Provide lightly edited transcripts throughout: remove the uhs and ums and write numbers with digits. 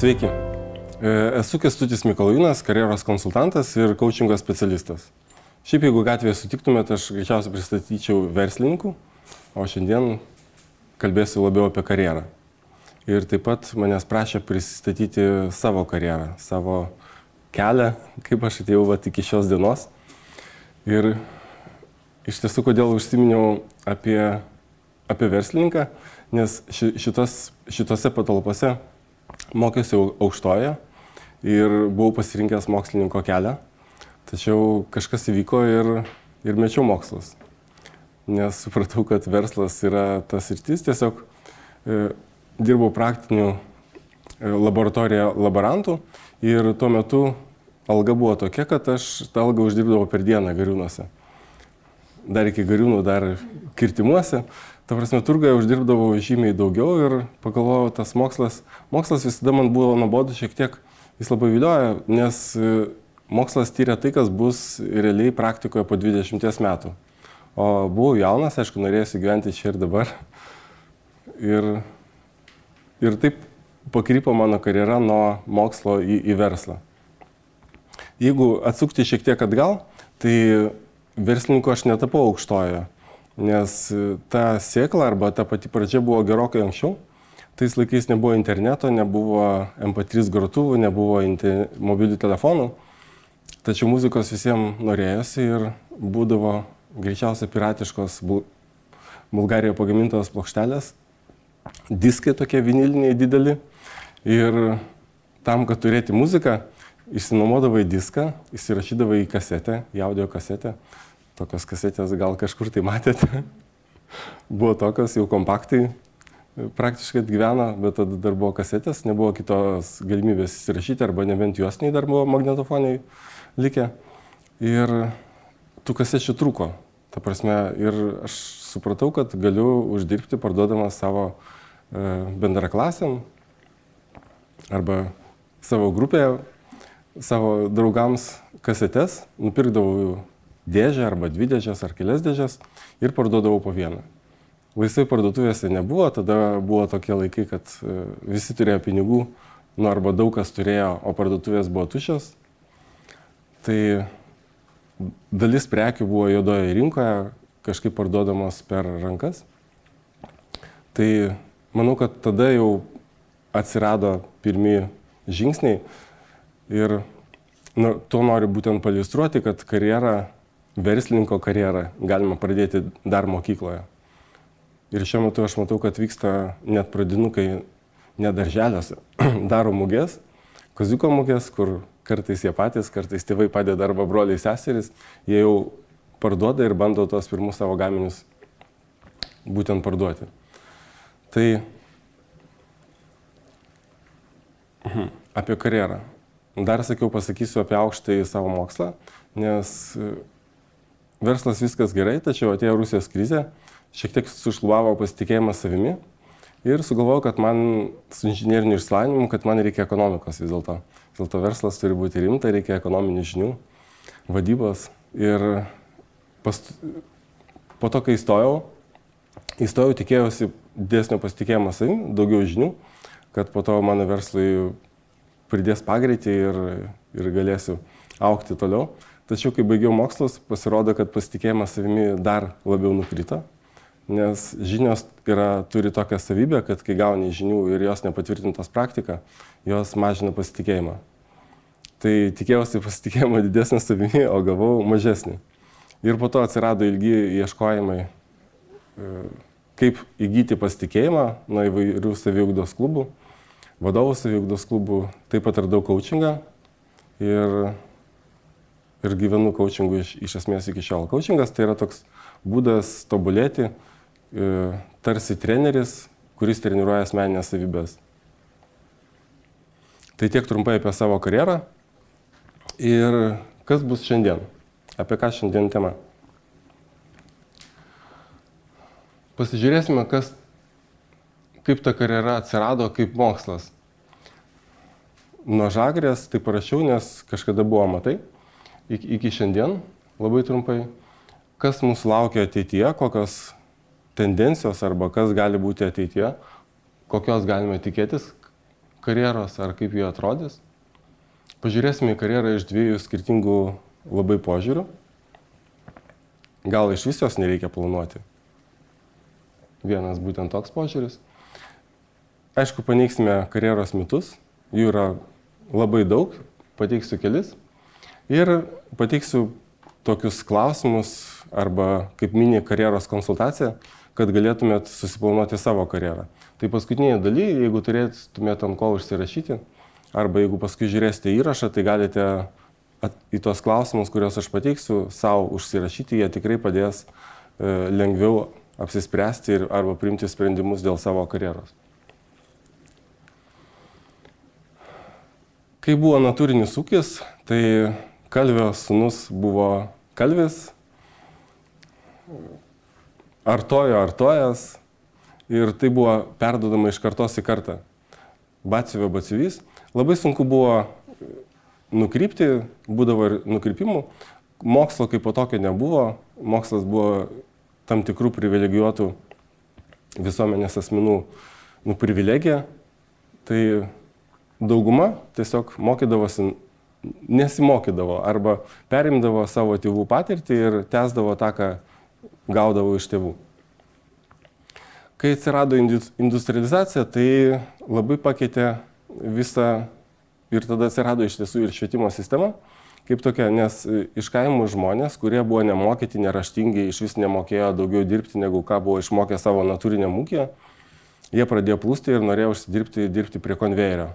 Sveiki. Esu Kęstutis Mikalajūnas, karjeros konsultantas ir coachingo specialistas. Šiaip jeigu gatvėje sutiktumėte, aš greičiausiai pristatyčiau verslininkų, o šiandien kalbėsiu labiau apie karjerą. Ir taip pat manęs prašė pristatyti savo karjerą, savo kelią, kaip aš atėjau iki šios dienos. Ir iš tiesų, kodėl užsiminiau apie verslininką, nes šitose patalpose mokiausi aukštoje ir buvau pasirinkęs mokslininko kelią, tačiau kažkas įvyko ir mečiau mokslus, nes supratau, kad verslas yra tas sritis, tiesiog dirbau praktinių laboratorijoje laborantų ir tuo metu alga buvo tokia, kad aš tą algą uždirbdavau per dieną Gariūnuose. Dar iki Gariūnų, dar Kirtimuose. Ta prasme, turgoje uždirbdavau žymiai daugiau ir pagalvojau, tas mokslas visada man buvo nuobodu šiek tiek, jis labai vilioja, nes mokslas tyria tai, kas bus realiai praktikoje po 20 metų. O buvau jaunas, aišku, norėjusi gyventi čia ir dabar. Ir taip pakrypo mano karjera nuo mokslo į verslą. Jeigu atsukti šiek tiek atgal, tai verslininku aš netapau aukštojoje. Nes ta sėkla arba ta pati pradžia buvo gerokai anksčiau. Tais laikais nebuvo interneto, nebuvo MP3 grotuvų, nebuvo mobilių telefonų. Tačiau muzikos visiems norėjosi ir būdavo greičiausiai piratiškos Bulgarijoje pagamintos plokštelės. Diskai tokie viniliniai dideli. Ir tam, kad turėti muziką, išsinuomodavai diską, įsirašydavai į kasetę, į audio kasetę. Tokios kasetės gal kažkur tai matėte. Buvo tokios, jau kompaktai praktiškai atgyveno, bet tada dar buvo kasetės, nebuvo kitos galimybės įsirašyti, arba nebent juostiniai dar buvo magnetofoniai likę. Ir tų kasečių trūko. Ta prasme, ir aš supratau, kad galiu uždirbti parduodamas savo bendraklasiam arba savo grupėje, savo draugams kasetes, nupirkdavau jų dėžę arba 2 dėžės ar kelias dėžės ir parduodavau po vieną. Laisvai parduotuvėse nebuvo, tada buvo tokie laikai, kad visi turėjo pinigų, arba daug kas turėjo, o parduotuvės buvo tuščios. Tai dalis prekių buvo juodoje rinkoje, kažkaip parduodamos per rankas. Tai manau, kad tada jau atsirado pirmi žingsniai ir to noriu būtent pailiustruoti, kad verslininko karjerą galima pradėti dar mokykloje. Ir šiuo metu aš matau, kad vyksta net pradinukai, net darželiuose, daro mugės, kaziuko mugės, kur kartais jie patys, kartais tėvai padeda arba broliai seserys, jie jau parduoda ir bando tos pirmus savo gaminius būtent parduoti. Tai apie karjerą. Dar pasakysiu apie aukštąjį savo mokslą, nes verslas viskas gerai, tačiau atėjo Rusijos krizė, šiek tiek sušlubavo pasitikėjimas savimi ir sugalvojau, kad man su inžineriniu išsilavinimu, kad man reikia ekonomikos vis dėlto. Vis dėlto verslas turi būti rimta, reikia ekonominių žinių, vadybos. Ir po to, kai įstojau, tikėjausi didesnio pasitikėjimo savimi, daugiau žinių, kad po to mano verslui pridės pagreitį ir galėsiu augti toliau. Tačiau, kai baigiau mokslus, pasirodo, kad pasitikėjimas savimi dar labiau nukrito, nes žinios turi tokią savybę, kad kai gauni žinių ir jos nepatvirtintos praktika, jos mažina pasitikėjimą. Tai tikėjausi pasitikėjimo didesnį savimi, o gavau mažesnį. Ir po to atsirado ilgi ieškojimai, kaip įgyti pasitikėjimą nuo įvairių saviugdos klubų, vadovų saviugdos klubų, taip pat radau coachingą ir gyvenu coachingu iš esmės iki šiol. Coachingas tai yra toks būdas tobulėti, tarsi treneris, kuris treniruoja asmeninės savybės. Tai tiek trumpai apie savo karjerą. Ir kas bus šiandien? Apie ką šiandien tema? Pasižiūrėsime, kaip ta karjera atsirado kaip mokslas. Nuo žagrės tai parašiau, nes kažkada buvo matai. Iki šiandien, labai trumpai, kas mūsų laukia ateityje, kokios tendencijos arba kas gali būti ateityje, kokios galime tikėtis, karjeros ar kaip jie atrodys. Pažiūrėsime į karjerą iš dviejų skirtingų labai požiūrių. Gal iš vis jos nereikia planuoti. Vienas būtent toks požiūris. Aišku, paneigsime karjeros mitus, jų yra labai daug, pateiksiu kelis ir pateiksiu tokius klausimus arba kaip mini karjeros konsultacija, kad galėtumėt susiplanuoti savo karjerą. Tai paskutinėje daly, jeigu turėtumėt ant ko užsirašyti, arba jeigu paskui žiūrėsite įrašą, tai galite į tos klausimus, kuriuos aš pateiksiu, savo užsirašyti, jie tikrai padės lengviau apsispręsti arba priimti sprendimus dėl savo karjeros. Kai buvo natūrinis ūkis, tai kalvio sūnus buvo kalvis, artojas ir tai buvo perduodama iš kartos į kartą. Batsiuvio batsiuvys. Labai sunku buvo nukrypti, būdavo ir nukrypimų. Mokslo kaip po tokio nebuvo. Mokslas buvo tam tikrų privilegijuotų visuomenės asmenų privilegija. Tai dauguma tiesiog mokydavosi, nesimokydavo arba perimdavo savo tėvų patirtį ir tęsdavo tą, ką gaudavo iš tėvų. Kai atsirado industrializacija, tai labai pakeitė visą ir tada atsirado iš tiesų ir švietimo sistema kaip tokia, nes iš kaimų žmonės, kurie buvo nemokyti, neraštingi, iš vis nemokėjo daugiau dirbti, negu ką buvo išmokę savo natūriniam ūkyje, jie pradėjo plūsti ir norėjo dirbti prie konvejerio.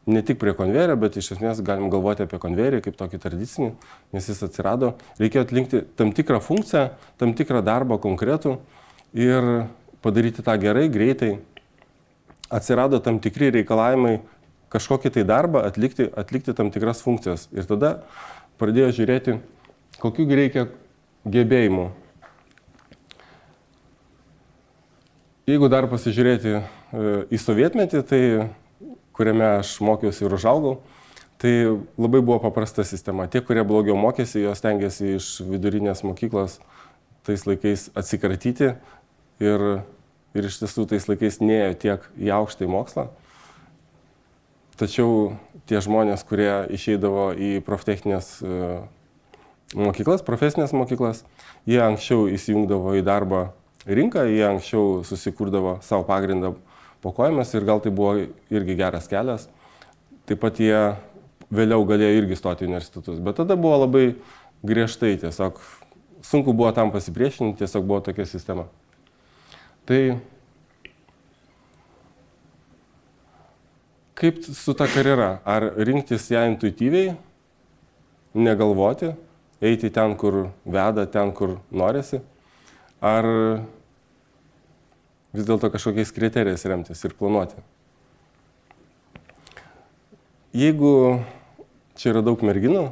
Ne tik prie konvejerio, bet iš esmės galim galvoti apie konvejerį kaip tokį tradicinį, nes jis atsirado. Reikėjo atlikti tam tikrą funkciją, tam tikrą darbą konkretų ir padaryti tą gerai, greitai. Atsirado tam tikri reikalavimai kažkokį tai darbą atlikti tam tikras funkcijas. Ir tada pradėjo žiūrėti, kokių reikia gebėjimų. Jeigu dar pasižiūrėti į sovietmetį, tai kuriame aš mokiausi ir užaugau, tai labai buvo paprasta sistema. Tie, kurie blogiau mokėsi, jos stengiasi iš vidurinės mokyklos tais laikais atsikratyti ir iš tiesų tais laikais nėjo tiek į aukštąjį mokslą. Tačiau tie žmonės, kurie išeidavo į proftechninės mokyklas, profesinės mokyklas, jie anksčiau įsijungdavo į darbo rinką, jie anksčiau susikurdavo savo pagrindą po kojomis ir gal tai buvo irgi geras kelias. Taip pat jie vėliau galėjo irgi stoti į universitetus, bet tada buvo labai griežtai, tiesiog sunku buvo tam pasipriešinti, tiesiog buvo tokia sistema. Tai kaip su ta karjera? Ar rinktis ją intuityviai, negalvoti, eiti ten, kur veda, ten, kur norisi? Ar vis dėlto kažkokiais kriterijais remtis ir planuoti? Jeigu čia yra daug merginų,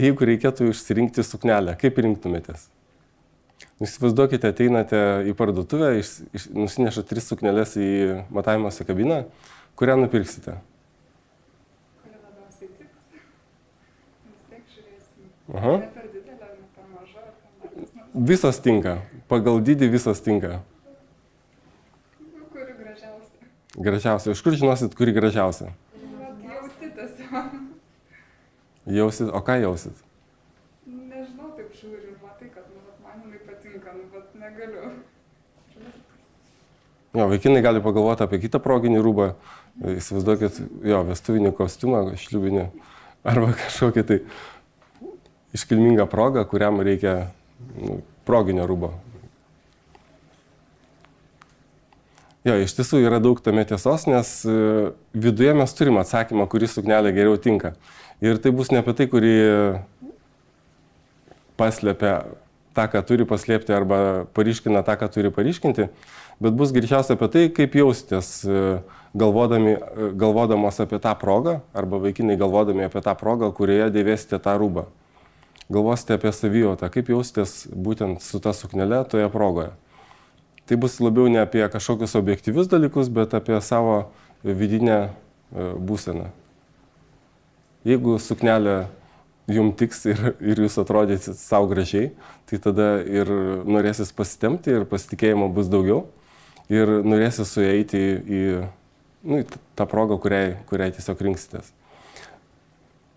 jeigu reikėtų išsirinkti suknelę, kaip rinktumėtės? Įsivaizduokite, ateinate į parduotuvę, nusinešate 3 sukneles į matavimosi kabiną, kurią nupirksite? Kuri labiausiai tiks. Vis tiek žiūrėsim. Aha. Ne per didelė, ne per maža. Visos tinka. Pagal dydį visos tinka. Kuri gražiausia? Gražiausia. Iš kur žinosit, kuri gražiausia? Jausti tiesiog. Jausit. O ką jausit? Nežinau, taip žiūri, matai, kad man jinai patinka, bet negaliu. Jo, vaikinai gali pagalvoti apie kitą proginį rūbą. Įsivaizduokit, jo, vestuvinį kostiumą, šliubinį, arba kažkokį tai iškilmingą progą, kuriam reikia proginio rūbo. Jo, iš tiesų yra daug tame tiesos, nes viduje mes turime atsakymą, kuri suknelė geriau tinka. Ir tai bus ne apie tai, kuri paslėpia tą, ką turi paslėpti, arba paryškina tą, ką turi paryškinti, bet bus greičiausiai apie tai, kaip jausitės galvodamas apie tą progą, arba vaikinai galvodami apie tą progą, kurioje dėvėsite tą rūbą. Galvosite apie savijautą, kaip jausitės būtent su ta suknele toje progoje. Tai bus labiau ne apie kažkokius objektyvius dalykus, bet apie savo vidinę būseną. Jeigu suknelė jums tiks ir jūs atrodysit savo gražiai, tai tada ir norėsis pasitempti ir pasitikėjimo bus daugiau ir norėsis sueiti tą progą, kuriai tiesiog rinksitės.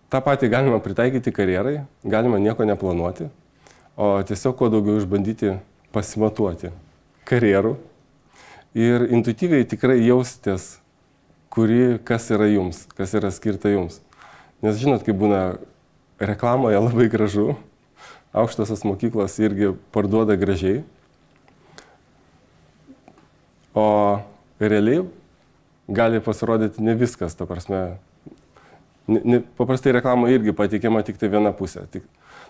Ta patį galima pritaikyti karjerai, galima nieko neplanuoti, o tiesiog kuo daugiau išbandyti pasimatuoti karjerų ir intuityviai tikrai jausitės, kas yra jums, kas yra skirta jums. Nes žinot, kaip būna reklamoje labai gražu, aukštosios mokyklos irgi parduoda gražiai, o realiai gali pasirodyti ne viskas, ta prasme, paprastai reklama irgi pateikiama tik tai viena pusė.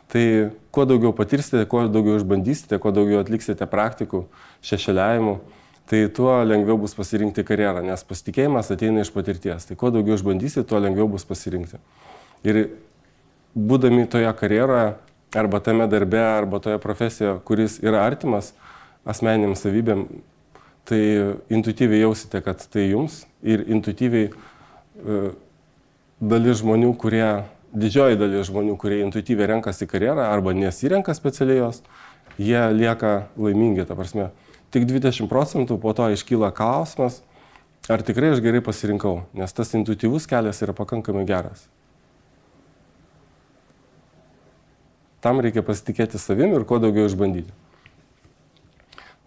Tai kuo daugiau patirsite, kuo daugiau išbandysite, kuo daugiau atliksite praktikų, šešėliavimų, tai tuo lengviau bus pasirinkti karjerą, nes pasitikėjimas ateina iš patirties. Tai kuo daugiau išbandysite, tuo lengviau bus pasirinkti. Ir būdami toje karjeroje, arba tame darbe, arba toje profesijoje, kuris yra artimas asmeniniam savybėm, tai intuityviai jausite, kad tai jums ir intuityviai didžioji dalis žmonių, kurie intuityviai renkasi karjerą arba nesirenka specialiai jos, jie lieka laimingi, ta prasme. Tik 20% po to iškyla klausimas, ar tikrai aš gerai pasirinkau, nes tas intuityvus kelias yra pakankamai geras. Tam reikia pasitikėti savim ir kuo daugiau išbandyti.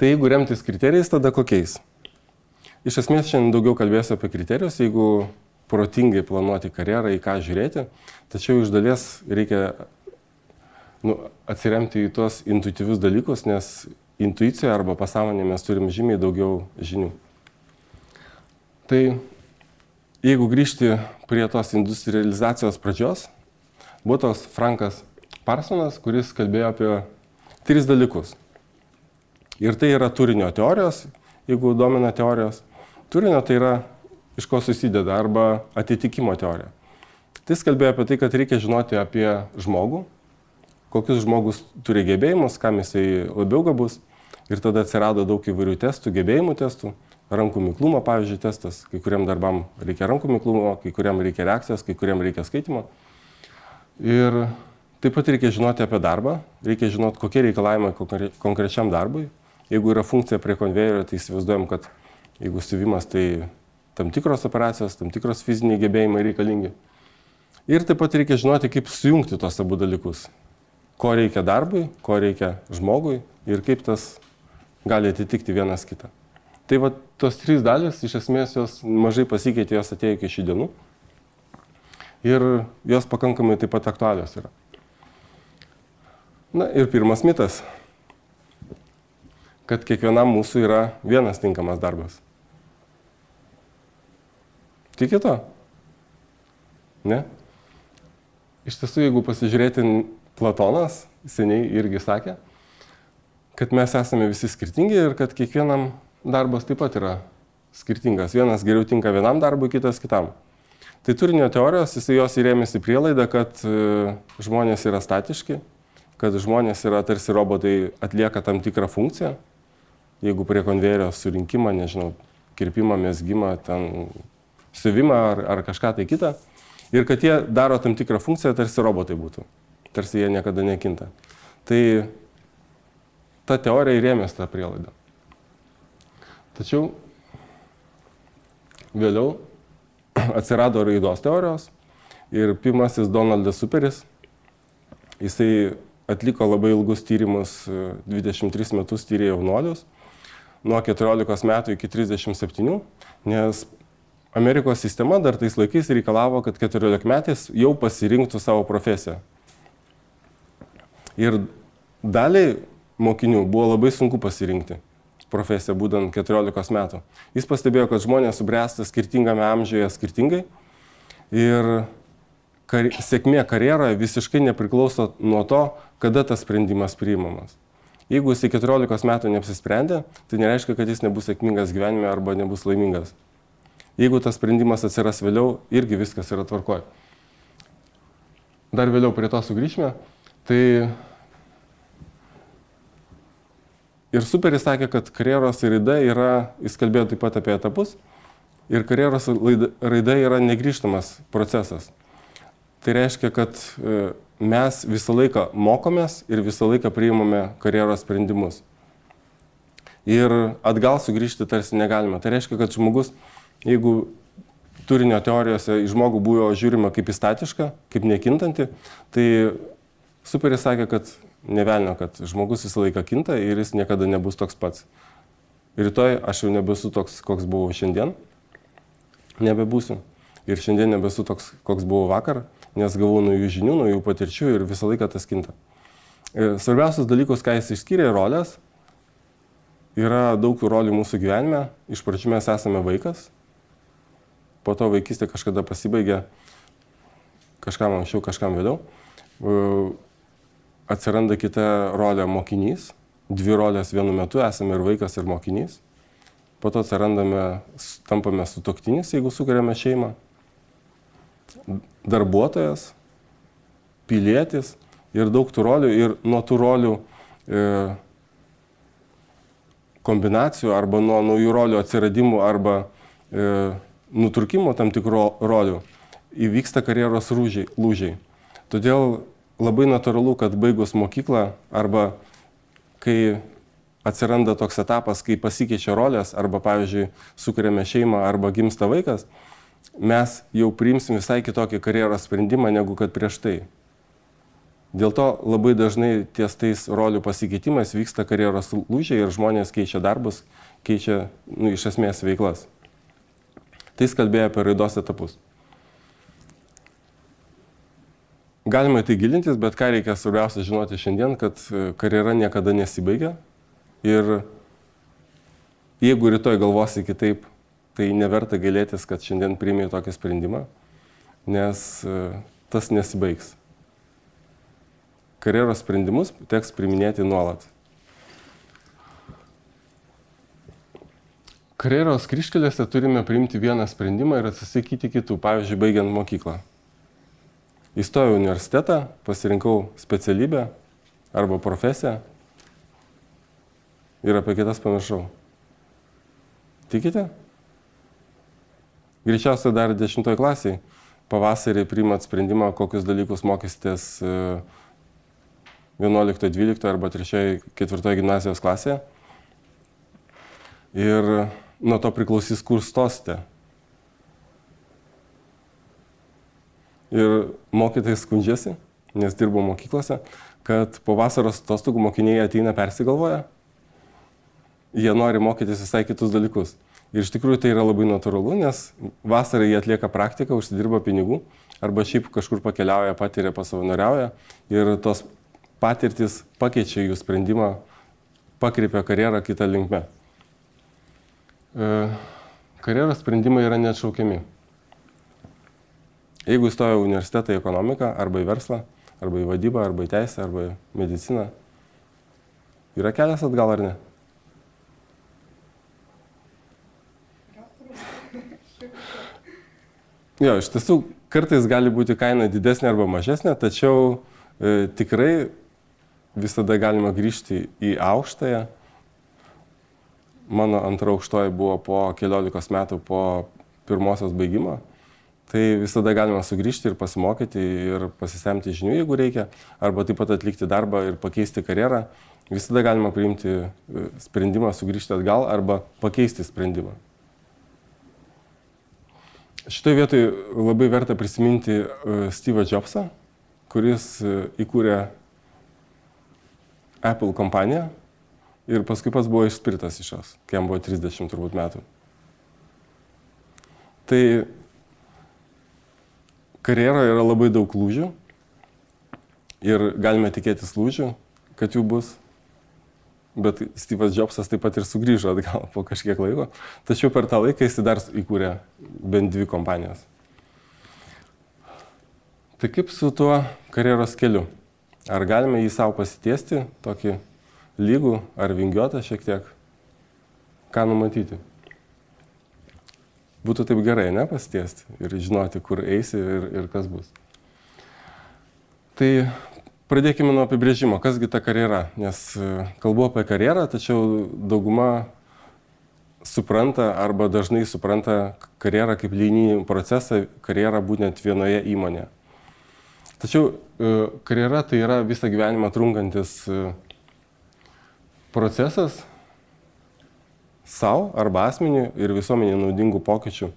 Tai jeigu remtis kriterijais, tada kokiais? Iš esmės šiandien daugiau kalbėsiu apie kriterijus, jeigu protingai planuoti karjerą, į ką žiūrėti, tačiau iš dalies reikia atsiremti į tuos intuityvius dalykus, nes intuicijoje arba pasąmonėje mes turim žymiai daugiau žinių. Tai jeigu grįžti prie tos industrializacijos pradžios, buvo toks Frankas Parsonas, kuris kalbėjo apie 3 dalykus. Ir tai yra turinio teorijos, jeigu domina teorijos. Turinio tai yra iš ko susideda, arba atitikimo teorija. Tai jis kalbėjo apie tai, kad reikia žinoti apie žmogų, kokius žmogus turi gebėjimus, kam jisai labiau gabus. Ir tada atsirado daug įvairių testų, gebėjimų testų, rankų miklumo, pavyzdžiui, testas. Kai kuriam darbam reikia rankų miklumo, kai kuriam reikia reakcijos, kai kuriam reikia skaitimo. Ir taip pat reikia žinoti apie darbą, reikia žinoti, kokie reikalavimai konkrečiam darbui. Jeigu yra funkcija prie konvejerio, tai įsivaizduojam, kad jeigu siuvimas, tai tam tikros operacijos, tam tikros fiziniai gebėjimai reikalingi. Ir taip pat reikia žinoti, kaip sujungti tos abu dalykus. Ko reikia darbui, ko reikia žmogui ir kaip tas gali atitikti vienas kitą. Tai va, tos 3 dalis, iš esmės jos mažai pasikeitė, jos atėjo iki šių dienų. Ir jos pakankamai taip pat aktualios yra. Na ir pirmas mitas, kad kiekvienam mūsų yra vienas tinkamas darbas. Tiki to? Ne? Iš tiesų, jeigu pasižiūrėti, Platonas seniai irgi sakė, kad mes esame visi skirtingi ir kad kiekvienam darbas taip pat yra skirtingas. Vienas geriau tinka vienam darbui, kitas kitam. Tai turinio teorijos, jos įrėmėsi prielaidą, kad žmonės yra statiški, kad žmonės yra tarsi robotai, atlieka tam tikrą funkciją. Jeigu prie konvejerio surinkimą, nežinau, kirpimą, mezgimą, ten siuvimą ar kažką tai kitą. Ir kad jie daro tam tikrą funkciją, tarsi robotai būtų. Tarsi jie niekada nekinta. Tai ta teorija įrėmės tą prielaidą. Tačiau vėliau atsirado raidos teorijos ir pirmasis Donaldas Superis, jisai atliko labai ilgus tyrimus, 23 metus tyrė jaunuolius, nuo 14 metų iki 37, nes Amerikos sistema dar tais laikais reikalavo, kad 14-metis jau pasirinktų savo profesiją. Ir daliai mokinių buvo labai sunku pasirinkti profesiją, būdant 14 metų. Jis pastebėjo, kad žmonės subręsta skirtingame amžiuje skirtingai ir sėkmė karjeroje visiškai nepriklauso nuo to, kada tas sprendimas priimamas. Jeigu jis 14 metų neapsisprendė, tai nereiškia, kad jis nebus sėkmingas gyvenime arba nebus laimingas. Jeigu tas sprendimas atsiras vėliau, irgi viskas yra tvarkoj. Dar vėliau prie to sugrįžime. Tai ir Superis sakė, kad karjeros raida yra, jis kalbėjo taip pat apie etapus, ir karjeros raida yra negrįžtamas procesas. Tai reiškia, kad mes visą laiką mokomės ir visą laiką priimame karjeros sprendimus. Ir atgal sugrįžti tarsi negalime. Tai reiškia, kad žmogus, jeigu turinio teorijose į žmogų buvo žiūrima kaip į statišką, kaip nekintanti, tai Superis sakė, kad nevelnio, kad žmogus visą laiką kinta ir jis niekada nebus toks pats. Rytoj aš jau nebesu toks, koks buvau šiandien, nebebūsiu. Ir šiandien nebesu toks, koks buvau vakar, nes gavau naujų žinių, naujų patirčių ir visą laiką tas kinta. Svarbiausias dalykus, ką jis išskyrė, rolės. Yra daug rolių mūsų gyvenime. Iš pradžių mes esame vaikas, po to vaikystė kažkada pasibaigė, kažkam anksčiau, kažkam vėliau. Atsiranda kita rolė mokinys. 2 rolės vienu metu, esame ir vaikas, ir mokinys. Po to tampame sutuoktinis, jeigu sukuriame šeimą. Darbuotojas, pilietis ir daug tų rolių. Ir nuo tų rolių kombinacijų arba nuo naujų rolių atsiradimų arba nutrūkimo tam tikrų rolių įvyksta karjeros lūžiai. Todėl labai natūralu, kad baigus mokyklą arba kai atsiranda toks etapas, kai pasikeičia rolės arba, pavyzdžiui, sukuriame šeimą arba gimsta vaikas, mes jau priimsim visai kitokį karjeros sprendimą negu kad prieš tai. Dėl to labai dažnai ties tais rolių pasikeitimais vyksta karjeros lūžiai ir žmonės keičia darbus, keičia iš esmės veiklas. Tai kalbėjo apie raidos etapus. Galima į tai gilintis, bet ką reikia svarbiausia žinoti šiandien, kad karjera niekada nesibaigia. Ir jeigu rytoj galvosi kitaip, tai neverta gailėtis, kad šiandien priėmė tokį sprendimą, nes tas nesibaigs. Karjeros sprendimus teks priiminėti nuolat. Karjeros kryžkelėse turime priimti vieną sprendimą ir atsisakyti kitų, pavyzdžiui, baigiant mokyklą. Įstojau į universitetą, pasirinkau specialybę arba profesiją ir apie kitas pamiršau. Tikite? Greičiausiai dar 10 klasiai pavasarį priimat sprendimą, kokius dalykus mokysitės 11, 12 arba 3, 4 gimnazijos klasėje. Ir nuo to priklausys, kur stosite. Ir mokytojai skundžiasi, nes dirbo mokyklose, kad po vasaros atostogų mokiniai ateina persigalvoję. Jie nori mokytis visai kitus dalykus. Ir iš tikrųjų tai yra labai natūralu, nes vasarą jie atlieka praktiką, užsidirba pinigų, arba šiaip kažkur pakeliauja, patiria, pasavanoriauja. Ir tos patirtis pakeičia jų sprendimą, pakreipia karjerą kitą linkme. Karjeros sprendimai yra neatšaukiami. Jeigu įstojau į universitetą, į ekonomiką, arba į verslą, arba į vadybą, arba į teisę, arba į mediciną, yra kelias atgal ar ne? Jo, iš tiesų, kartais gali būti kaina didesnė arba mažesnė, tačiau tikrai visada galima grįžti į aukštąją. Mano antra aukštoji buvo po 14 metų po pirmosios baigimo. Tai visada galima sugrįžti ir pasimokyti ir pasisemti žinių, jeigu reikia, arba taip pat atlikti darbą ir pakeisti karjerą. Visada galima priimti sprendimą sugrįžti atgal arba pakeisti sprendimą. Šitoje vietoje labai verta prisiminti Steve'ą Jobsą, kuris įkūrė Apple kompaniją ir paskui pats buvo išspirtas iš jos, kai jam buvo 30 turbūt metų. Tai karjeroje yra labai daug lūžių ir galime tikėtis lūžių, kad jų bus, bet Steve'as Jobsas taip pat ir sugrįžo atgal po kažkiek laiko, tačiau per tą laiką jis dar įkūrė bent 2 kompanijas. Tai kaip su tuo karjeros keliu? Ar galime jį savo pasitiesti, tokį lygų ar vingiuotą šiek tiek? Ką numatyti? Būtų taip gerai, ne, pasitiesti ir žinoti, kur eisi ir kas bus. Tai pradėkime nuo apibrėžimo, kasgi ta karjera, nes kalbu apie karjerą, tačiau dauguma supranta arba dažnai supranta karjerą kaip linijinį procesą, karjerą būtent vienoje įmonėje. Tačiau karjera tai yra visą gyvenimą trunkantis procesas savo arba asmeniui ir visuomenė naudingų pokyčių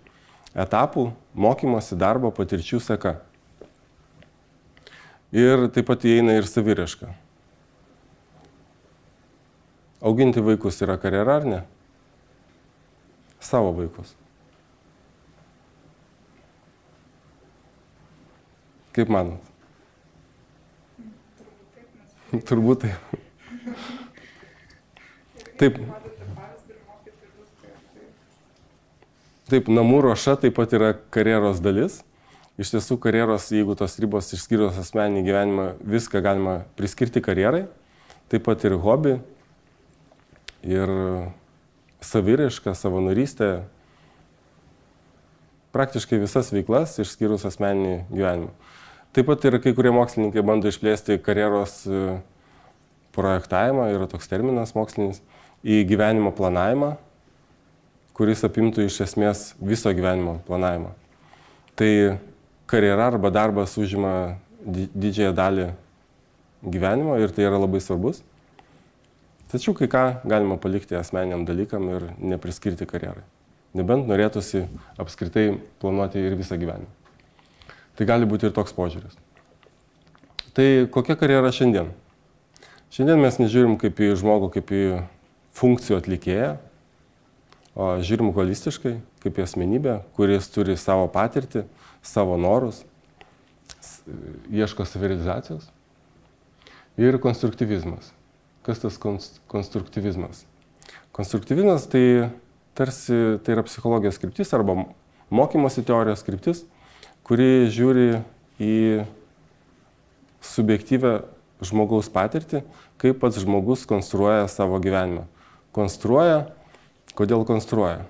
etapų mokymosi, darbo, patirčių seka. Ir taip pat įeina ir saviraiška. Auginti vaikus yra karjera ar ne? Savo vaikus. Kaip manot? Turbūt taip. Taip. Taip, namų ruoša taip pat yra karjeros dalis. Iš tiesų, karjeros, jeigu tos ribos išskyrus asmeninį gyvenimą, viską galima priskirti karjerai. Taip pat ir hobį, ir saviraišką, savanorystę. Praktiškai visas veiklas išskyrus asmeninį gyvenimą. Taip pat ir kai kurie mokslininkai bando išplėsti karjeros projektavimą, yra toks terminas mokslinis, į gyvenimo planavimą, kuris apimtų iš esmės viso gyvenimo planavimą. Tai karjera arba darbas užima didžiąją dalį gyvenimo ir tai yra labai svarbus. Tačiau kai ką galima palikti asmeniniam dalykam ir nepriskirti karjerai. Nebent norėtųsi apskritai planuoti ir visą gyvenimą. Tai gali būti ir toks požiūris. Tai kokia karjera šiandien? Šiandien mes nežiūrim kaip į žmogų, kaip į funkcijų atlikėją, o žiūrim holistiškai, kaip į asmenybę, kuris turi savo patirtį, savo norus, ieško savirealizacijos. Ir konstruktyvizmas. Kas tas konstruktyvizmas? Konstruktyvizmas tai tarsi tai yra psichologijos kryptis arba mokymosi teorijos kryptis, kuri žiūri į subjektyvę žmogaus patirtį, kaip pats žmogus konstruoja savo gyvenimą. Konstruoja, kodėl konstruoja?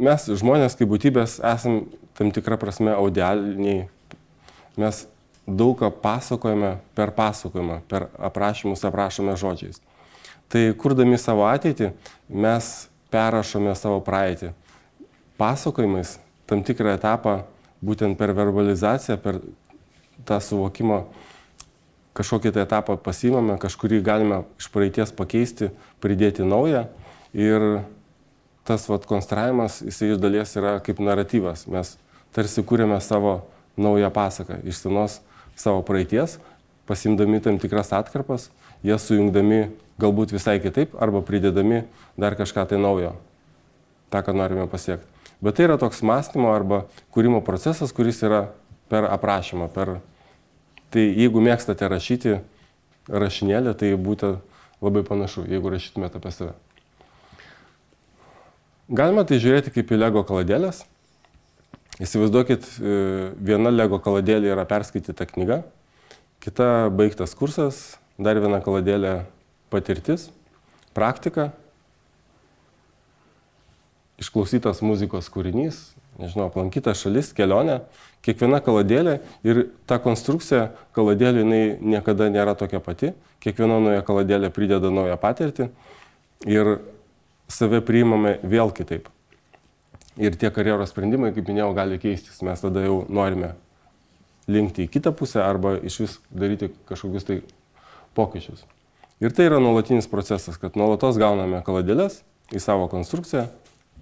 Mes žmonės kaip būtybės esam tam tikrą prasme audialiniai. Mes daug ką pasakojame, per aprašymus aprašome žodžiais. Tai kurdami savo ateitį, mes perrašome savo praeitį. Pasakojimais tam tikrą etapą, būtent per verbalizaciją, per tą suvokimą, kažkokį tą etapą pasiimame, kažkurį galime iš praeities pakeisti, pridėti naują. Ir tas konstravimas, jisai iš dalies yra kaip naratyvas. Mes tarsi kūrėme savo naują pasaką iš senos savo praeities, pasimdami tam tikras atkarpas, jas sujungdami galbūt visai kitaip arba pridėdami dar kažką tai naujo, tą, ką norime pasiekti. Bet tai yra toks mąstymo arba kūrimo procesas, kuris yra per aprašymą. Tai jeigu mėgstate rašyti rašinėlį, tai būtų labai panašu, jeigu rašytumėte apie save. Galima tai žiūrėti kaip į Lego kaladėlės. Įsivaizduokit, viena Lego kaladėlė yra perskaityta knyga, kita baigtas kursas, dar viena kaladėlė patirtis, praktika, išklausytas muzikos kūrinys, nežinau, aplankyta šalis, kelionė, kiekviena kaladėlė ir ta konstrukcija kaladėlė jinai niekada nėra tokia pati, kiekviena nauja kaladėlė prideda naują patirtį ir save priimame vėl kitaip. Ir tie karjeros sprendimai, kaip minėjau, gali keistis. Mes tada jau norime linkti į kitą pusę arba iš vis daryti kažkokius tai pokyčius. Ir tai yra nuolatinis procesas, kad nuolatos gauname kaladėlės į savo konstrukciją,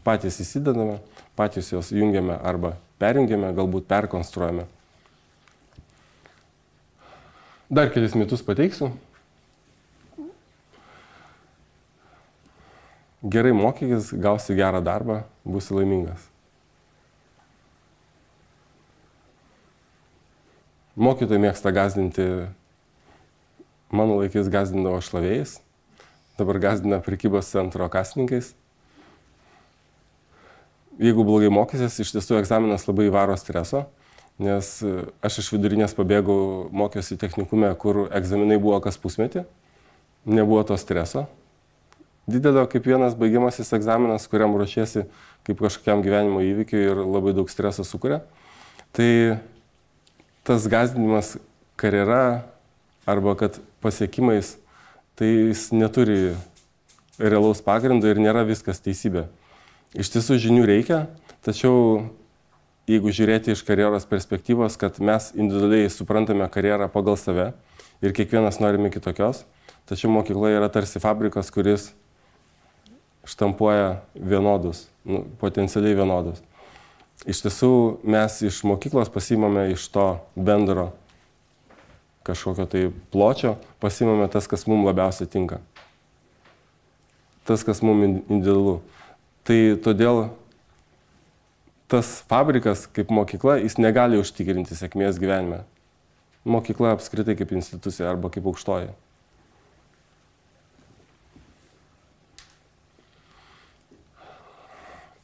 patys įsidedame, patys jos jungiame arba perjungiame, galbūt perkonstruojame. Dar kelis mitus pateiksiu. Gerai mokykis, gausi gerą darbą, būsi laimingas. Mokytojai mėgsta gąsdinti, mano laikais gąsdindavo šlavėjais, dabar gąsdina prekybos centro kasininkais. Jeigu blogai mokysies, iš tiesų egzaminas labai varo streso, nes aš iš vidurinės pabėgau, mokiausi technikume, kur egzaminai buvo kas pusmetį, nebuvo to streso. Didelio kaip vienas baigiamasis egzaminas, kuriam ruošiesi kaip kažkokiam gyvenimo įvykiui ir labai daug streso sukuria. Tai tas gąsdinimas karjera arba kad pasiekimais, tai jis neturi realaus pagrindo ir nėra viskas teisybė. Iš tiesų žinių reikia, tačiau jeigu žiūrėti iš karjeros perspektyvos, kad mes individualiai suprantame karjerą pagal save ir kiekvienas norime kitokios, tačiau mokykla yra tarsi fabrikas, kuris štampuoja vienodus potencialiai vienodos. Iš tiesų mes iš mokyklos pasiimame iš to bendro kažkokio tai pločio, pasiimame tas, kas mums labiausiai tinka. Tas, kas mums individualu. Tai todėl tas fabrikas kaip mokykla, jis negali užtikrinti sėkmės gyvenime. Mokykla apskritai kaip institucija arba kaip aukštoji.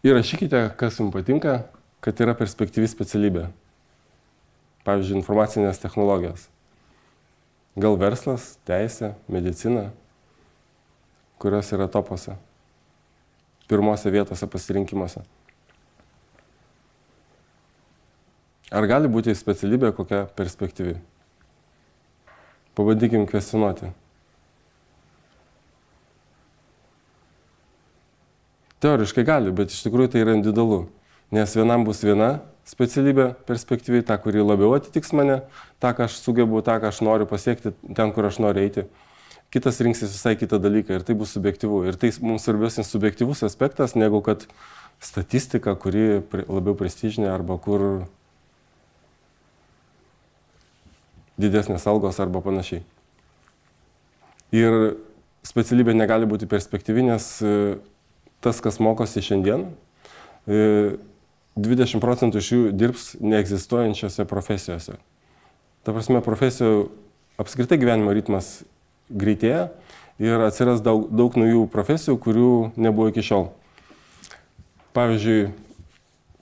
Įrašykite, kas jums patinka, kad yra perspektyvi specialybė. Pavyzdžiui, informacinės technologijos. Gal verslas, teisė, medicina, kurios yra topuose, pirmose vietose pasirinkimuose. Ar gali būti specialybė kokia perspektyvi? Pabandykim kvestionuoti. Teoriškai gali, bet iš tikrųjų tai yra individualu. Nes vienam bus viena specialybė perspektyviai, ta, kuri labiau atitiks mane, tą, ką aš sugebu, tą, ką aš noriu pasiekti, ten, kur aš noriu eiti. Kitas rinksis visai kitą dalyką ir tai bus subjektyvu. Ir tai mums svarbesnis subjektyvus aspektas, negu kad statistika, kuri labiau prestižinė arba kur didesnės algos arba panašiai. Ir specialybė negali būti perspektyvi, nes tas, kas mokosi šiandien, 20% iš jų dirbs neegzistuojančiose profesijose. Ta prasme, profesijų apskritai gyvenimo ritmas greitėja ir atsiras daug naujų profesijų, kurių nebuvo iki šiol. Pavyzdžiui,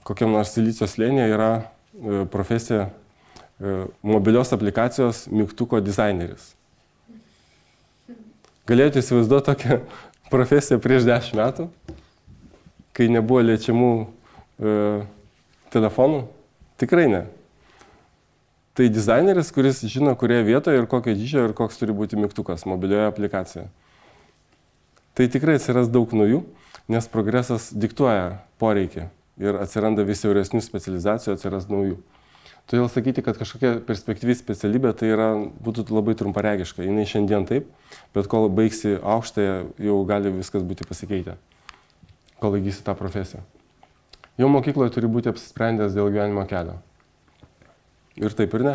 kokiam nors silicio slėnyje yra profesija mobilios aplikacijos mygtuko dizaineris. Galėjote įsivaizduoti tokią profesiją prieš 10 metų, kai nebuvo liečiamų telefonų? Tikrai ne. Tai dizaineris, kuris žino, kurioje vietoje ir kokio dydžio ir koks turi būti mygtukas mobilioje aplikacijoje. Tai tikrai atsiras daug naujų, nes progresas diktuoja poreikį ir atsiranda vis siauresnių specializacijų, atsiras naujų. Todėl sakyti, kad kažkokia perspektyvi specialybė, tai būtų labai trumparegiška. Jis šiandien taip, bet kol baigsi aukštąją, jau gali viskas būti pasikeitę, kol įgysi tą profesiją. Jau mokykloje turi būti apsisprendęs dėl gyvenimo kelio. Ir taip ir ne.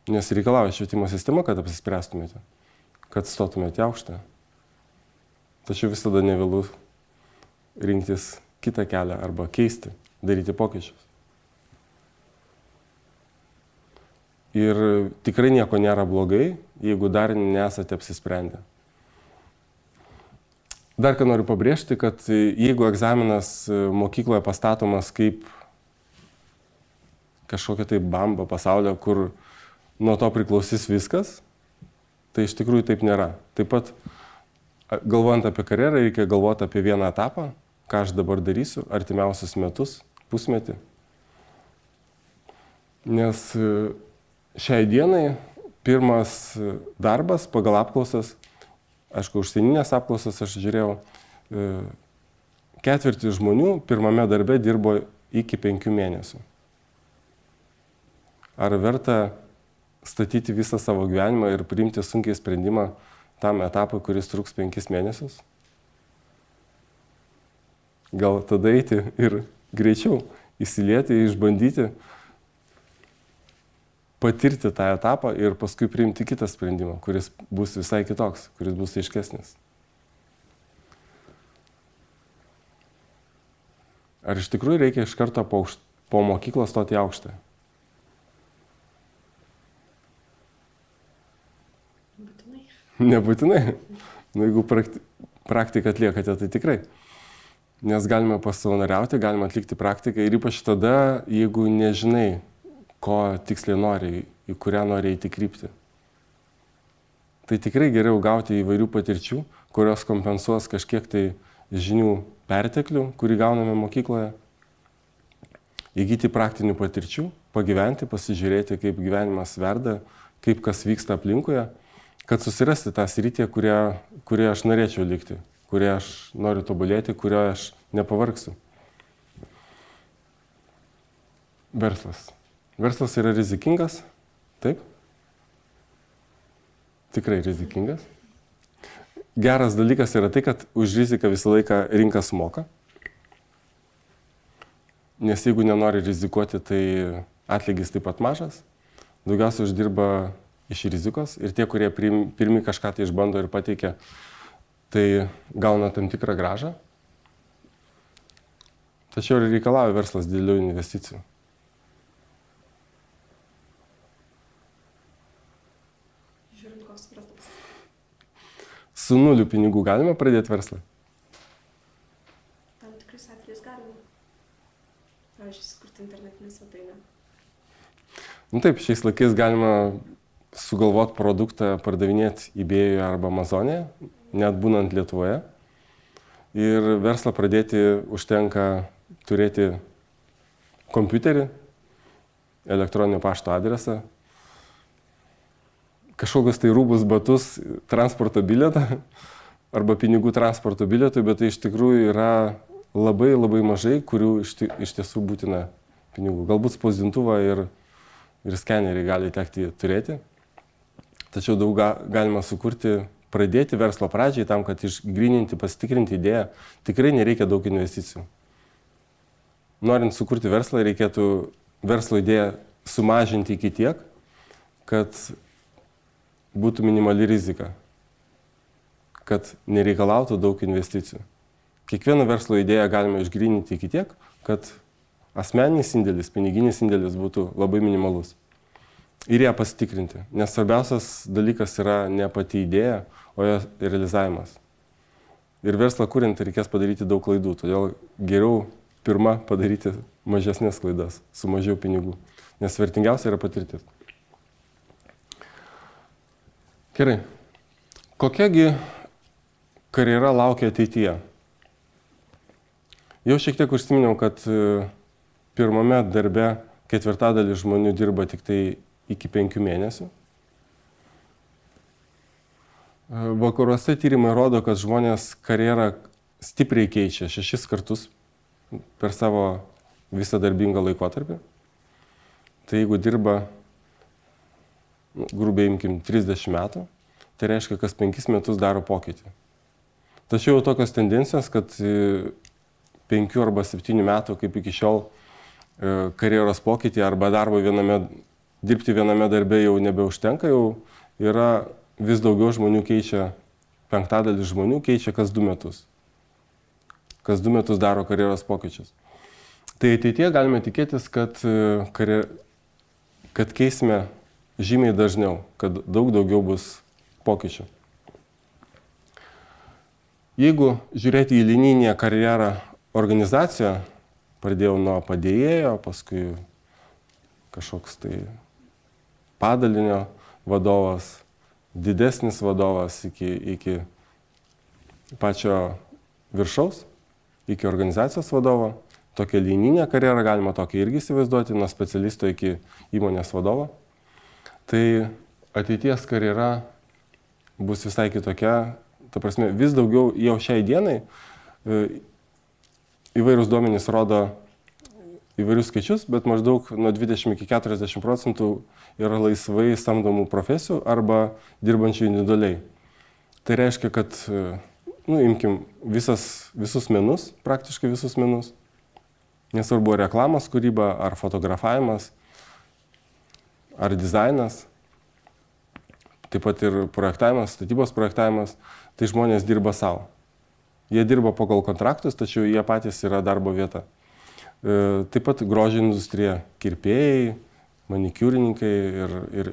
Nes reikalauja švietimo sistema, kad apsispręstumėte, kad stotumėte į aukštą. Tačiau visada nevėlu rinktis kitą kelią arba keisti, daryti pokyčius. Ir tikrai nieko nėra blogai, jeigu dar nesate apsisprendę. Dar ką noriu pabrėžti, kad jeigu egzaminas mokykloje pastatomas kaip kažkokia tai bamba pasaulio, kur nuo to priklausys viskas, tai iš tikrųjų taip nėra. Taip pat, galvojant apie karjerą, reikia galvoti apie vieną etapą, ką aš dabar darysiu artimiausius metus, pusmetį. Nes šiai dienai pirmas darbas pagal apklausas, aišku, užsieninės apklausas aš žiūrėjau, ketvirtis žmonių pirmame darbe dirbo iki 5 mėnesių. Ar verta statyti visą savo gyvenimą ir priimti sunkiai sprendimą tam etapui, kuris truks 5 mėnesius? Gal tada eiti ir greičiau įsilieti, išbandyti, patirti tą etapą ir paskui priimti kitą sprendimą, kuris bus visai kitoks, kuris bus aiškesnis. Ar iš tikrųjų reikia iš karto po mokyklos stoti į aukštą? Nebūtinai. Jeigu praktiką atliekate, tai tikrai. Nes galime pasavanoriauti, galime atlikti praktiką ir ypač tada, jeigu nežinai, ko tiksliai nori, į kurią nori eiti krypti. Tai tikrai geriau gauti įvairių patirčių, kurios kompensuos kažkiek tai žinių perteklių, kurį gauname mokykloje. Įgyti praktinių patirčių, pagyventi, pasižiūrėti, kaip gyvenimas verda, kaip kas vyksta aplinkoje, kad susirasti tą sritį, kurioje aš norėčiau likti, kurioje aš noriu tobulėti, kurioje aš nepavargsiu. Verslas. Verslas yra rizikingas, taip? Tikrai rizikingas. geras dalykas yra tai, kad už riziką visą laiką rinka sumoka. Nes jeigu nenori rizikuoti, tai atlygis taip pat mažas. Daugiausiai uždirba iš rizikos ir tie, kurie pirmi kažką tai išbando ir pateikia, tai gauna tam tikrą grąžą. Tačiau ir reikalauja verslas didelių investicijų. Žiūrint, koks suprastas. Su nuliu pinigų galima pradėti verslą? Tam tikrais atvejais galima. Pavyzdžiui, sukurti internetinę svetainę. Taip, šiais laikais galima sugalvoti produktą, pardavinėti eBay'e arba Amazon'e, net būnant Lietuvoje. Ir verslą pradėti užtenka turėti kompiuterį, elektroninio pašto adresą, kažkokius tai rūbus, batus, transporto bilietą arba pinigų transporto bilietui, bet tai iš tikrųjų yra labai mažai, kurių iš tiesų būtina pinigų. Galbūt spausdintuvą ir skenerį gali tekti turėti. Tačiau daug galima sukurti, pradėti verslo pradžiai tam, kad išgryninti, pasitikrinti idėją, tikrai nereikia daug investicijų. Norint sukurti verslą, reikėtų verslo idėją sumažinti iki tiek, kad būtų minimali rizika, kad nereikalautų daug investicijų. Kiekvieną verslo idėją galima išgryninti iki tiek, kad asmeninis indėlis, piniginis indėlis būtų labai minimalus. Ir ją pasitikrinti, nes svarbiausias dalykas yra ne pati idėja, o jos realizavimas. Ir verslą kuriant reikės padaryti daug klaidų, todėl geriau pirmą padaryti mažesnės klaidas, su mažiau pinigų, nes vertingiausia yra patirtis. Gerai, kokiagi karjera laukia ateityje? Jau šiek tiek užsiminiau, kad pirmame darbe ketvirtadalis žmonių dirba tik tai iki 5 mėnesių. Vakaruose tyrimai rodo, kad žmonės karjerą stipriai keičia 6 kartus per savo visą darbingą laikotarpį. Tai jeigu dirba, grubiai imkim, 30 metų, tai reiškia, kas 5 metus daro pokytį. Tačiau tokios tendencijos, kad 5 arba 7 metų, kaip iki šiol, karjeros pokytį arba dirbti viename darbe jau nebeužtenka, jau yra vis daugiau žmonių keičia, 5/5 žmonių keičia kas 2 metus. Kas 2 metus daro karjeros pokyčius. Tai ateityje galime tikėtis, kad keisime žymiai dažniau, kad daug daugiau bus pokyčių. Jeigu žiūrėti į linijinę karjerą organizaciją, pradėjau nuo padėjėjo, paskui kažkoks tai padalinio vadovas, didesnis vadovas iki pačio viršaus, iki organizacijos vadovo. Tokią linijinę karjerą galima tokią irgi įsivaizduoti, nuo specialisto iki įmonės vadovo. Tai ateities karjera bus visai kitokia. Ta prasme, vis daugiau jau šiai dienai įvairūs duomenys rodo įvairius skaičius, bet maždaug nuo 20 iki 40% yra laisvai samdomų profesijų arba dirbančių individualiai. Tai reiškia, kad, imkim visus menus, praktiškai visus menus, nesvarbu reklamos kūryba, ar fotografavimas, ar dizainas, taip pat ir projektavimas, statybos projektavimas, tai žmonės dirba savo. Jie dirba pagal kontraktus, tačiau jie patys yra darbo vieta. Taip pat grožio industrija, kirpėjai, manikiūrininkai ir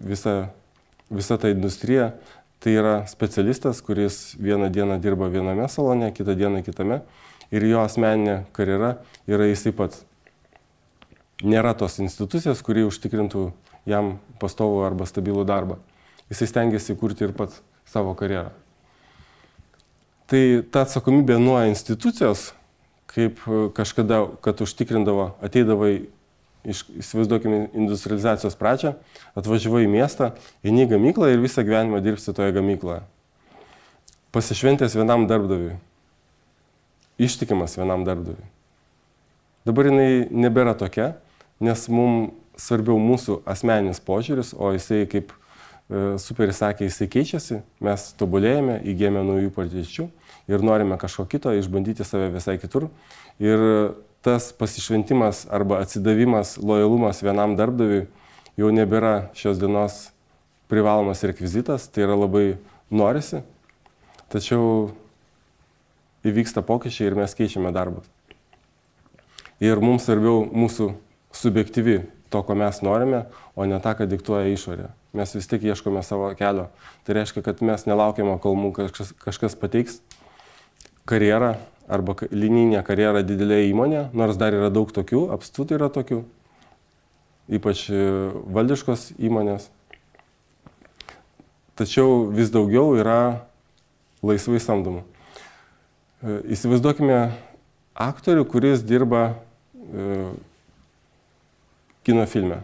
visa ta industrija, tai yra specialistas, kuris vieną dieną dirba viename salone, kitą dieną kitame ir jo asmeninė karjera yra jisai pats. Nėra tos institucijos, kuri užtikrintų jam pastovų arba stabilų darbą. Jisai stengiasi kurti ir pats savo karjerą. Tai ta atsakomybė nuo institucijos, kaip kažkada, kad užtikrindavo, ateidavai, įsivaizduokime industrializacijos pradžią, atvažiavai į miestą, eini į gamyklą ir visą gyvenimą dirbsi toje gamykloje. Pasišventęs vienam darbdaviui. Ištikimas vienam darbdaviui. Dabar jinai nebėra tokia, nes mums svarbiau mūsų asmeninis požiūris, o jisai kaip Superis sakė, jisai keičiasi, mes tobulėjame, įgėmė naujų patirčių ir norime kažko kito, išbandyti save visai kitur. Ir tas pasišventimas arba atsidavimas, lojalumas vienam darbdaviui jau nebėra šios dienos privalomas rekvizitas, tai yra labai norisi, tačiau įvyksta pokyčiai ir mes keičiame darbus. Ir mums svarbiau mūsų subjektyvi to, ko mes norime, o ne tą, ką diktuoja išorė. Mes vis tik ieškome savo kelio. Tai reiškia, kad mes nelaukiame, kol mums kažkas pateiks karjerą arba linijinę karjerą didelėje įmonėje, nors dar yra daug tokių, apstud yra tokių, ypač valdiškos įmonės. Tačiau vis daugiau yra laisvai samdomų. Įsivaizduokime aktorių, kuris dirba kino filme.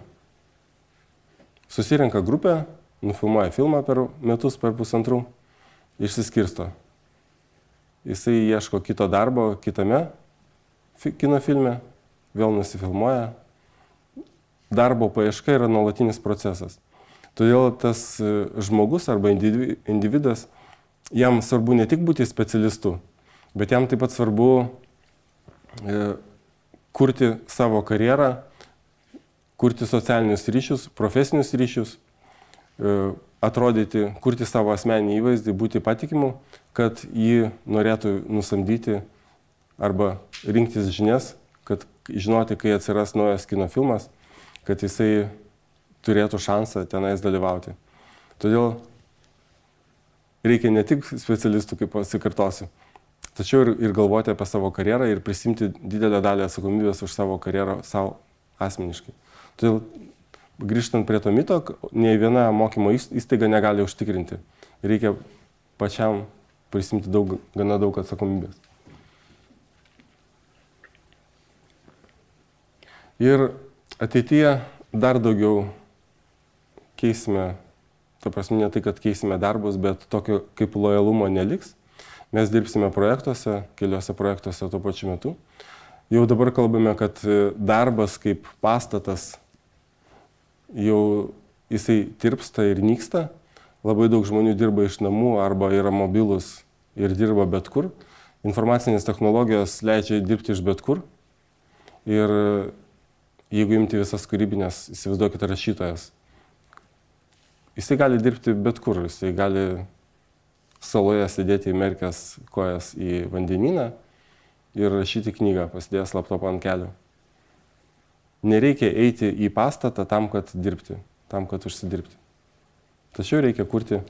Susirenka grupę, nufilmuoja filmą per metus, per pusantrų, išsiskirsto. Jisai ieško kito darbo kitame kino filme, vėl nusifilmuoja. Darbo paieška yra nuolatinis procesas. Todėl tas žmogus arba individas, jam svarbu ne tik būti specialistu, bet jam taip pat svarbu kurti savo karjerą, kurti socialinius ryšius, profesinius ryšius, atrodyti, kurti savo asmeninį įvaizdį, būti patikimu, kad jį norėtų nusamdyti arba rinktis žinias, kad žinoti, kai atsiras naujas kino filmas, kad jisai turėtų šansą tenais dalyvauti. Todėl reikia ne tik specialistų, kaip pasikartosiu, tačiau ir galvoti apie savo karjerą ir prisimti didelę dalį atsakomybės už savo karjerą savo asmeniškai. Todėl, grįžtant prie to mito, nei viena mokymo įstaiga negali užtikrinti. Reikia pačiam prisimti gana daug atsakomybės. Ir ateityje dar daugiau keisime, ta prasme ne tai, kad keisime darbus, bet tokio kaip lojalumo neliks. Mes dirbsime projektuose, keliuose projektuose tuo pačiu metu. Jau dabar kalbame, kad darbas kaip pastatas jau jisai tirpsta ir nyksta. Labai daug žmonių dirba iš namų arba yra mobilus ir dirba bet kur. Informacinės technologijos leidžia dirbti iš bet kur. Ir jeigu imti visas kūrybinės, įsivaizduokite rašytojas, jisai gali dirbti bet kur, jisai gali saloje sėdėti įmerkęs kojas į vandenyną ir rašyti knygą, pasidėjęs laptopą ant kelių. Nereikia eiti į pastatą tam, kad dirbti, tam, kad užsidirbti. Tačiau reikia kurti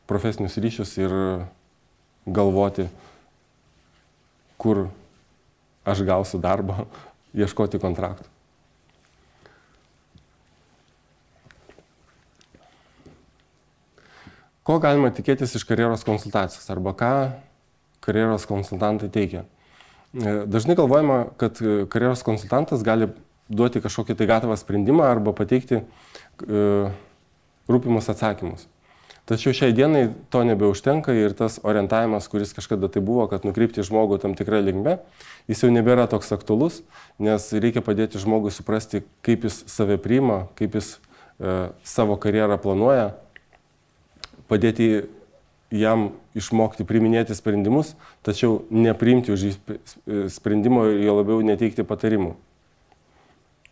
profesinius ryšius ir galvoti, kur aš gausiu darbą, ieškoti kontraktų. Ko galima tikėtis iš karjeros konsultacijos arba ką karjeros konsultantai teikia? Dažnai galvojama, kad karjeros konsultantas gali duoti kažkokį tai gatavą sprendimą arba pateikti rūpimus atsakymus. Tačiau šiai dienai to nebeužtenka ir tas orientavimas, kuris kažkada tai buvo, kad nukreipti žmogų tam tikrą linkme, jis jau nebėra toks aktualus, nes reikia padėti žmogui suprasti, kaip jis save priima, kaip jis savo karjerą planuoja, padėti jam išmokti priiminėti sprendimus, tačiau nepriimti už jį sprendimo ir jo labiau neteikti patarimų.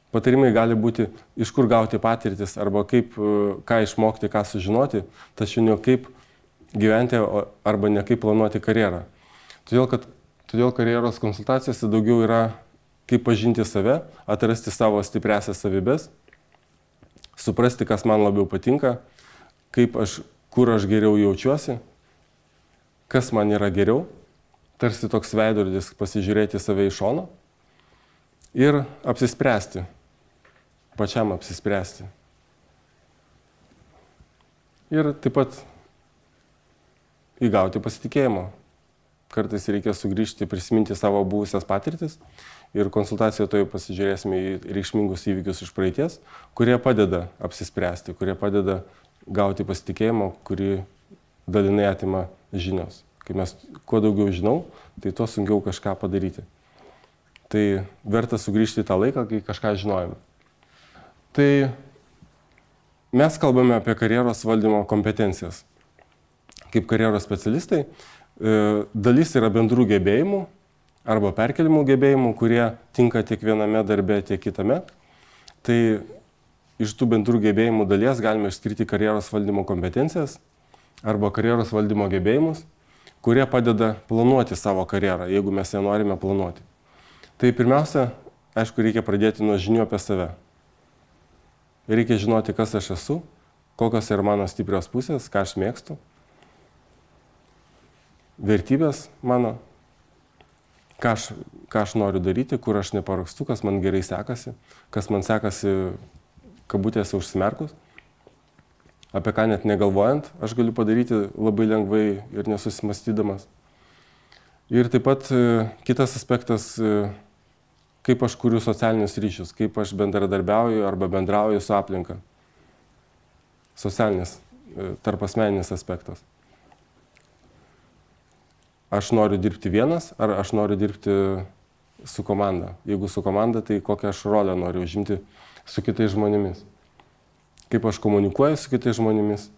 Patarimai gali būti, iš kur gauti patirtis arba kaip, ką išmokti, ką sužinoti, tačiau ne kaip gyventi arba ne kaip planuoti karjerą. Todėl karjeros konsultacijose daugiau yra kaip pažinti save, atrasti savo stipriasias savybes, suprasti, kas man labiau patinka, kur aš geriau jaučiuosi, kas man yra geriau, tarsi toks veidrodis pasižiūrėti save iš šono ir apsispręsti, pačiam apsispręsti. Ir taip pat įgauti pasitikėjimo. Kartais reikia sugrįžti, prisiminti savo buvusias patirtis ir konsultacijoje to jau pasižiūrėsime į reikšmingus įvykius iš praeities, kurie padeda apsispręsti, kurie padeda gauti pasitikėjimo, kurį dalinai atima žinios. Kai mes kuo daugiau žinau, tai tuo sunkiau kažką padaryti. Tai verta sugrįžti į tą laiką, kai kažką žinojame. Tai mes kalbame apie karjeros valdymo kompetencijas. Kaip karjeros specialistai, dalis yra bendrų gebėjimų arba perkelimų gebėjimų, kurie tinka tiek viename darbe, tiek kitame. Tai iš tų bendrų gebėjimų dalies galime išskirti karjeros valdymo kompetencijas arba karjeros valdymo gebėjimus, kurie padeda planuoti savo karjerą, jeigu mes ją norime planuoti. Tai pirmiausia, aišku, reikia pradėti nuo žinių apie save. Reikia žinoti, kas aš esu, kokios yra mano stiprios pusės, ką aš mėgstu, vertybės mano, ką aš noriu daryti, kur aš neparakstu, kas man gerai sekasi, kas man sekasi kabutėse užsimerkus, apie ką net negalvojant, aš galiu padaryti labai lengvai ir nesusimastydamas. Ir taip pat kitas aspektas, kaip aš kuriu socialinius ryšius, kaip aš bendradarbiauju arba bendrauju su aplinka. Socialinis, tarpasmeninis aspektas. Aš noriu dirbti vienas, ar aš noriu dirbti su komanda. Jeigu su komanda, tai kokią aš rolę noriu užimti su kitais žmonėmis. Kaip aš komunikuoju su kitais žmonėmis.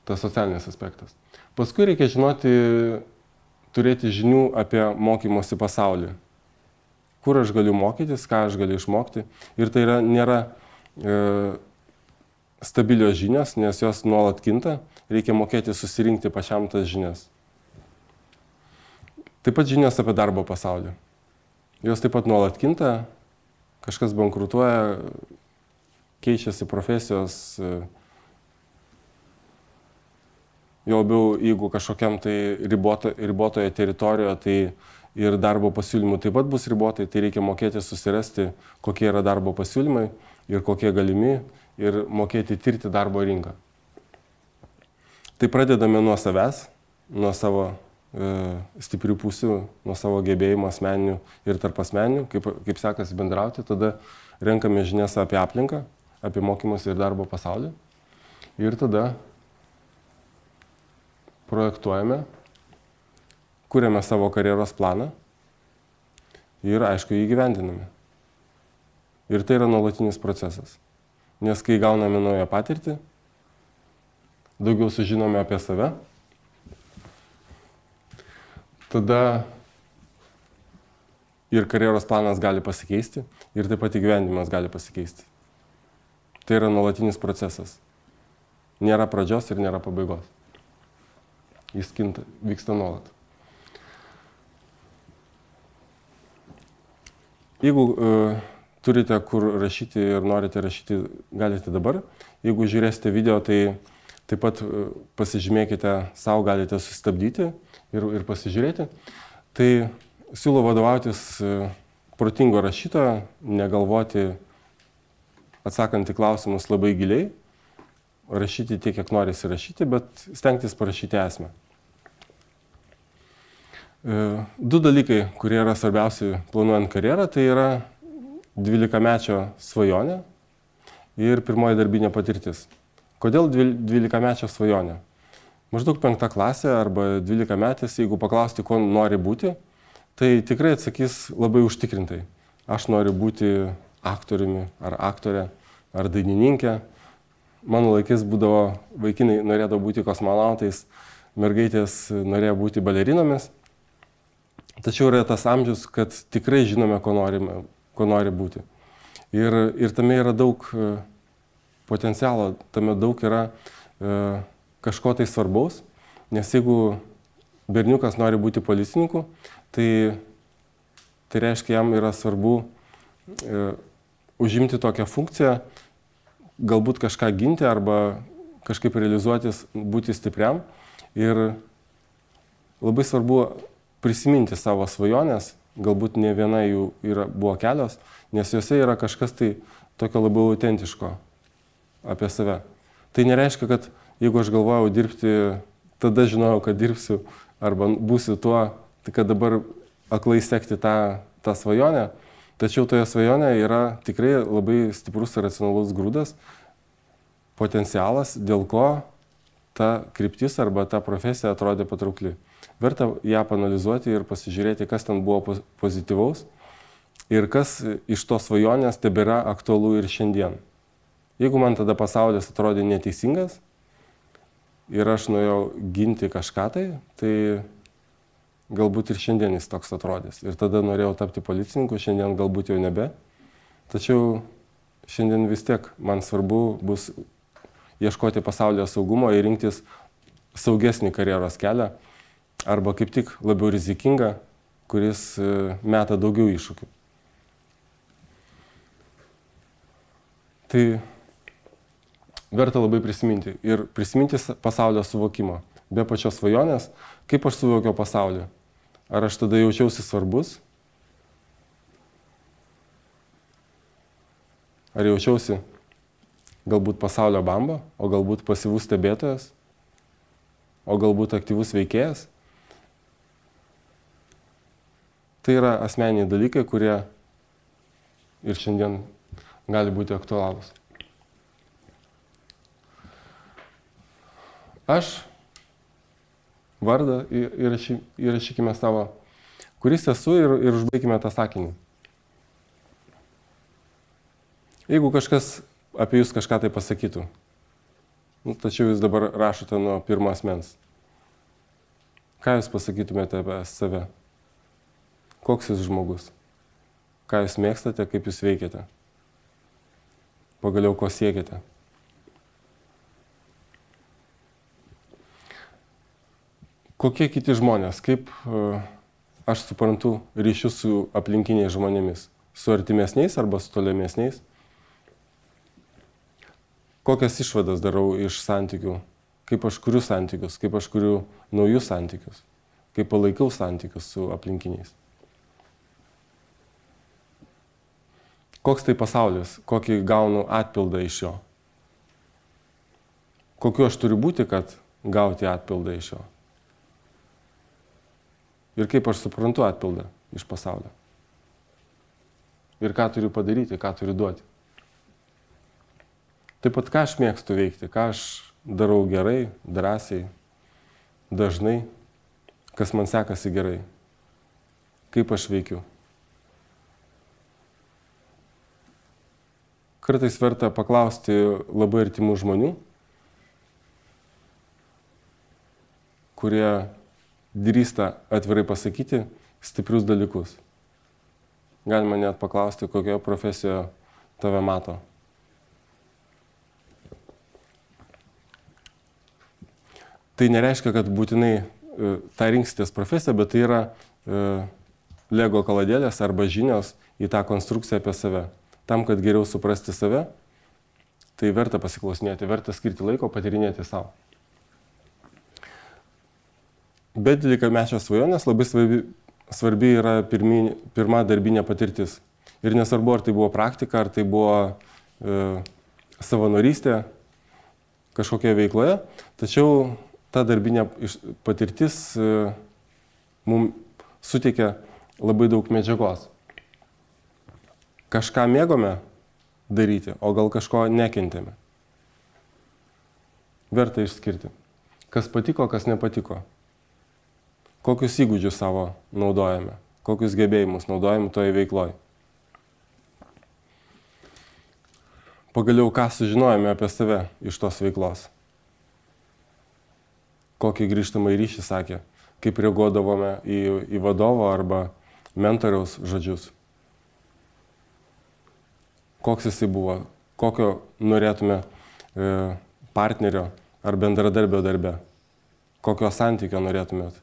Tas socialinis aspektas. Paskui reikia žinoti, turėti žinių apie mokymosi pasaulį. Kur aš galiu mokytis, ką aš galiu išmokti. Ir tai nėra stabilios žinios, nes jos nuolat kinta. Reikia mokėti susirinkti pačiam tas žinias. Taip pat žinios apie darbo pasaulį. Jos taip pat nuolat kinta. Kažkas bankrutuoja, keičiasi profesijos. Jau labiau, jeigu kažkokiam tai ribotoje teritorijoje, tai ir darbo pasiūlymų taip pat bus ribotai, tai reikia mokėti susirasti, kokie yra darbo pasiūlymai ir kokie galimi, ir mokėti tirti darbo rinką. Tai pradedame nuo savęs, nuo savo stiprių pusių, nuo savo gebėjimų asmeninių ir tarpasmeninių, kaip sekasi bendrauti, tada renkame žinias apie aplinką, apie mokymus ir darbo pasaulį ir tada projektuojame, kuriame savo karjeros planą ir, aišku, jį įgyvendiname. Ir tai yra nuolatinis procesas. Nes kai gauname naują patirtį, daugiau sužinome apie save, tada ir karjeros planas gali pasikeisti, ir taip pat įgyvendinimas gali pasikeisti. Tai yra nuolatinis procesas. Nėra pradžios ir nėra pabaigos. Jis vyksta nuolat. Jeigu turite kur rašyti ir norite rašyti, galite dabar. Jeigu žiūrėsite video, tai taip pat pasižymėkite savo, galite sustabdyti ir pasižiūrėti. Tai siūlau vadovautis protingo rašytojo, negalvoti atsakant į klausimus labai giliai, rašyti tiek, kiek norisi rašyti, bet stengtis parašyti esmę. Du dalykai, kurie yra svarbiausi planuojant karjerą, tai yra 12-mečio svajonė ir pirmoji darbinė patirtis. Kodėl 12-mečio svajonė? Maždaug 5 klasė arba 12-metis, jeigu paklausti, ko nori būti, tai tikrai atsakys labai užtikrintai. Aš noriu būti aktoriumi ar aktorė ar dainininkė. Mano laikais būdavo, vaikinai norėdavo būti kosmonautais, mergaitės norėjo būti balerinomis. Tačiau yra tas amžius, kad tikrai žinome, ko nori būti. Ir tame yra daug potencialo, tame daug yra kažko tai svarbaus, nes jeigu berniukas nori būti policininku, tai reiškia, jam yra svarbu užimti tokią funkciją, galbūt kažką ginti arba kažkaip realizuotis, būti stipriam. Ir labai svarbu prisiminti savo svajonės, galbūt ne viena jų buvo kelios, nes jose yra kažkas tai tokio labiau autentiško apie save. Tai nereiškia, kad jeigu aš galvojau dirbti, tada žinojau, kad dirbsiu arba būsiu tuo, tai kad dabar aklai sekti tą svajonę. Tačiau toje svajonėje yra tikrai labai stiprus ir racionalus grūdas, potencialas, dėl ko ta kryptis arba ta profesija atrodė patraukli. Verta ją paanalizuoti ir pasižiūrėti, kas ten buvo pozityvaus ir kas iš tos svajonės tebėra aktualu ir šiandien. Jeigu man tada pasaulis atrodė neteisingas ir aš nuėjau ginti kažką tai galbūt ir šiandien jis toks atrodys. Ir tada norėjau tapti policininku, šiandien galbūt jau nebe. Tačiau šiandien vis tiek man svarbu bus ieškoti pasaulio saugumo ir rinktis saugesnį karjeros kelią arba kaip tik labiau rizikingą, kuris meta daugiau iššūkių. Tai verta labai prisiminti ir prisiminti pasaulio suvokimą. Be pačios svajonės, kaip aš suvokiau pasaulį. Ar aš tada jaučiausi svarbus? Ar jaučiausi galbūt pasaulio bamba, o galbūt pasyvus stebėtojas, o galbūt aktyvus veikėjas? Tai yra asmeniniai dalykai, kurie ir šiandien gali būti aktualūs. Aš vardą įrašykime savo, kuris esu ir užbaigime tą sakinį. Jeigu kažkas apie jūs kažką tai pasakytų, tačiau jūs dabar rašote nuo pirmo asmens, ką jūs pasakytumėte apie save? Koks jūs žmogus? Ką jūs mėgstate, kaip jūs veikiate? Pagaliau, ko siekiate? Kokie kiti žmonės, kaip aš suprantu ryšius su aplinkiniais žmonėmis, su artimesniais arba su tolimesniais? Kokias išvadas darau iš santykių, kaip aš kuriu santykius, kaip aš kuriu naujus santykius, kaip palaikau santykius su aplinkiniais? Koks tai pasaulis, kokį gaunu atpildą iš jo? Kokiu aš turiu būti, kad gauti atpildą iš jo? Ir kaip aš suprantu atpildą iš pasaulio. Ir ką turiu padaryti, ką turiu duoti. Taip pat, ką aš mėgstu veikti, ką aš darau gerai, drąsiai, dažnai, kas man sekasi gerai, kaip aš veikiu. Kartais verta paklausti labai artimų žmonių, kurie drįsta atvirai pasakyti stiprius dalykus. Galima net paklausti, kokioje profesijoje tave mato. Tai nereiškia, kad būtinai tą rinksitės profesiją, bet tai yra Lego kaladėlės arba žinios į tą konstrukciją apie save. Tam, kad geriau suprasti save, tai verta pasiklausinėti, verta skirti laiko, patyrinėti savo. Bet dvylikamečio svajonės labai svarbi yra pirma darbinė patirtis. Ir nesvarbu, ar tai buvo praktika, ar tai buvo savanorystė kažkokioje veikloje, tačiau ta darbinė patirtis mums suteikia labai daug medžiagos. Kažką mėgome daryti, o gal kažko nekentėme. Verta išskirti, kas patiko, kas nepatiko. Kokius įgūdžius savo naudojame, kokius gebėjimus naudojame toje veikloje. Pagaliau, ką sužinojame apie save iš tos veiklos. Kokį grįžtamą ryšį sakė, kaip reaguodavome į vadovo arba mentoriaus žodžius. Koks jisai buvo, kokio norėtume partnerio ar bendradarbio darbe, kokio santykio norėtumėt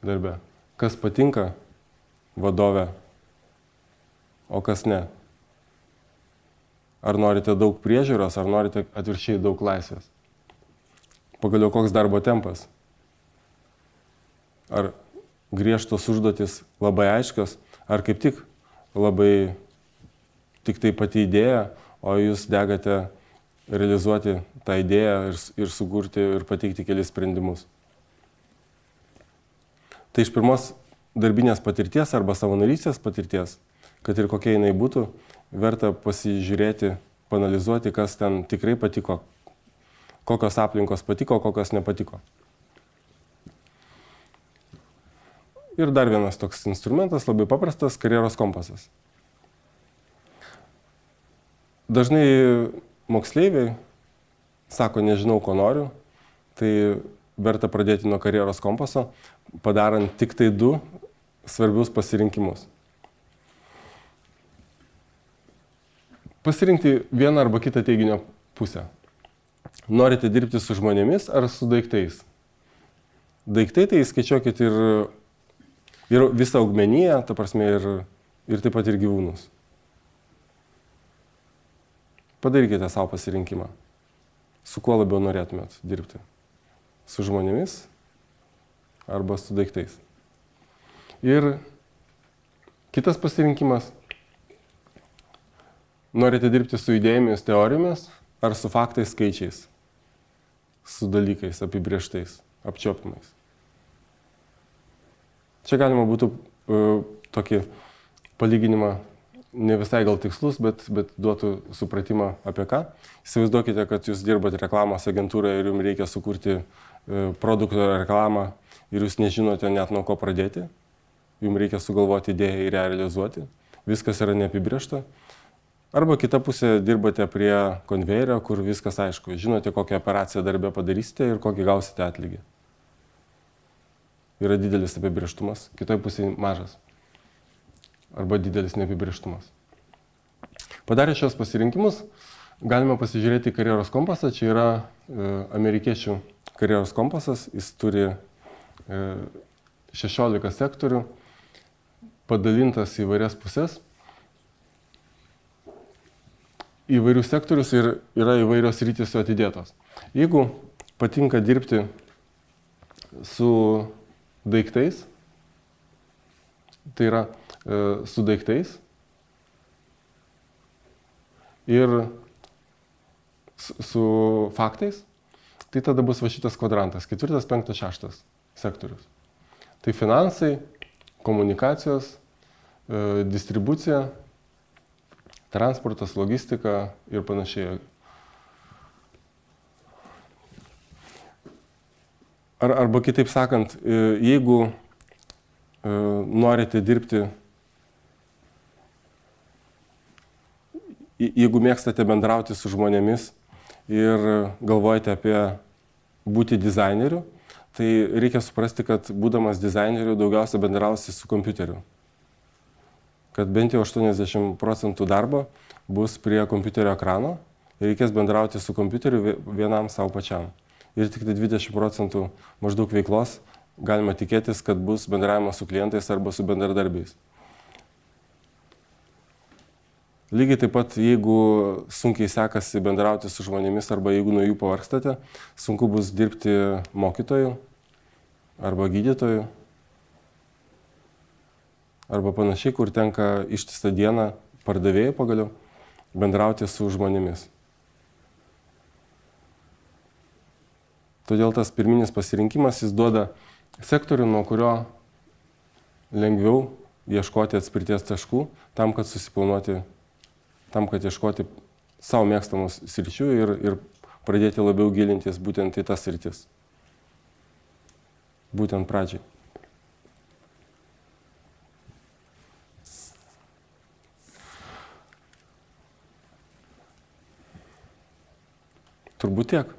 darbe. Kas patinka vadove, o kas ne. Ar norite daug priežiūros, ar norite atvirkščiai daug laisvės. Pagaliau, koks darbo tempas. Ar griežtos užduotis labai aiškios, ar kaip tik labai tik tai pati idėja, o jūs degate realizuoti tą idėją ir sukurti ir pateikti kelis sprendimus. Tai iš pirmos darbinės patirties arba savanorystės patirties, kad ir kokia jinai būtų, verta pasižiūrėti, paanalizuoti, kas ten tikrai patiko, kokios aplinkos patiko, kokios nepatiko. Ir dar vienas toks instrumentas, labai paprastas, karjeros kompasas. Dažnai moksleiviai sako, nežinau, ko noriu, tai verta pradėti nuo karjeros kompaso, padarant tik tai 2 svarbius pasirinkimus. Pasirinkti vieną arba kitą teiginio pusę. Norite dirbti su žmonėmis ar su daiktais? Daiktai tai skaičiuokit ir visą augmeniją, ta prasme, ir taip pat ir gyvūnus. Padarykite savo pasirinkimą. Su kuo labiau norėtumėt dirbti? Su žmonėmis arba su daiktais? Ir kitas pasirinkimas. Norite dirbti su idėjomis, teorijomis ar su faktais, skaičiais? Su dalykais, apibrieštais, apčiopimais. Čia galima būtų tokį palyginimą, ne visai gal tikslus, bet duotų supratimą apie ką. Įsivaizduokite, kad jūs dirbate reklamos agentūroje ir jums reikia sukurti produkto reklamą ir jūs nežinote net nuo ko pradėti. Jums reikia sugalvoti idėją ir ją realizuoti. Viskas yra neapibriešta. Arba kita pusė dirbate prie konvejerio, kur viskas aišku. Žinote, kokią operaciją darbę padarysite ir kokį gausite atlygį. Yra didelis apibrieštumas, kitoje pusėje mažas. Arba didelis neapibrieštumas. Padarę šios pasirinkimus, galime pasižiūrėti karjeros kompasą. Čia yra amerikiečių karjeros kompasas. Jis turi 16 sektorių, padalintas į įvairias pusės. Įvairius sektorius ir yra įvairios rytis atidėtos. Jeigu patinka dirbti su daiktais, tai yra su daiktais ir su faktais, tai tada bus va šitas kvadrantas, 4., 5., 6 sektorius. Tai finansai, komunikacijos, distribucija, transportas, logistika ir panašiai. Arba kitaip sakant, jeigu norite dirbti, jeigu mėgstate bendrauti su žmonėmis ir galvojate apie būti dizaineriu, tai reikia suprasti, kad būdamas dizaineriu daugiausia bendrausi su kompiuteriu. Kad bent jau 80% darbo bus prie kompiuterio ekrano ir reikės bendrauti su kompiuteriu vienam savo pačiam. Ir tik 20% maždaug veiklos galima tikėtis, kad bus bendravimas su klientais arba su bendradarbiais. Lygiai taip pat, jeigu sunkiai sekasi bendrauti su žmonėmis arba jeigu nuo jų pavargstate, sunku bus dirbti mokytoju arba gydytoju. Arba panašiai, kur tenka ištisą dieną pardavėjai pagaliau bendrauti su žmonėmis. Todėl tas pirminis pasirinkimas, jis duoda sektorių, nuo kurio lengviau ieškoti atspirties taškų, tam, kad susiplanuoti, tam, kad ieškoti savo mėgstamus sričių ir pradėti labiau gilintis būtent į tas sritis. Būtent pradžiai. Turbūt tiek.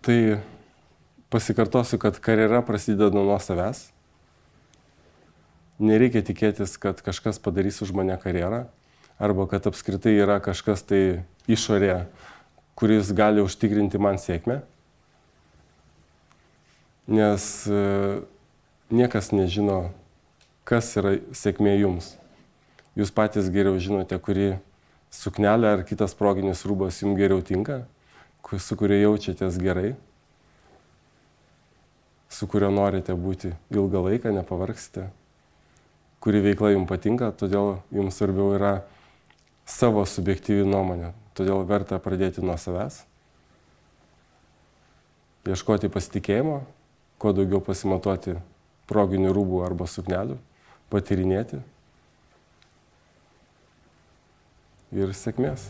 Tai pasikartosiu, kad karjera prasideda nuo savęs. Nereikia tikėtis, kad kažkas padarys už mane karjerą, arba kad apskritai yra kažkas tai išorė, kuris gali užtikrinti man sėkmę. Nes niekas nežino, kas yra sėkmė jums. Jūs patys geriau žinote, kuri suknelė ar kitas proginis rūbas jums geriau tinka, su kuriuo jaučiatės gerai, su kuriuo norite būti ilgą laiką, nepavargsite, kuri veikla jums patinka, todėl jums svarbiau yra savo subjektyvi nuomonė. Todėl verta pradėti nuo savęs, ieškoti pasitikėjimo, kuo daugiau pasimatuoti proginių rūbų arba suknelių, patyrinėti. Ir sėkmės.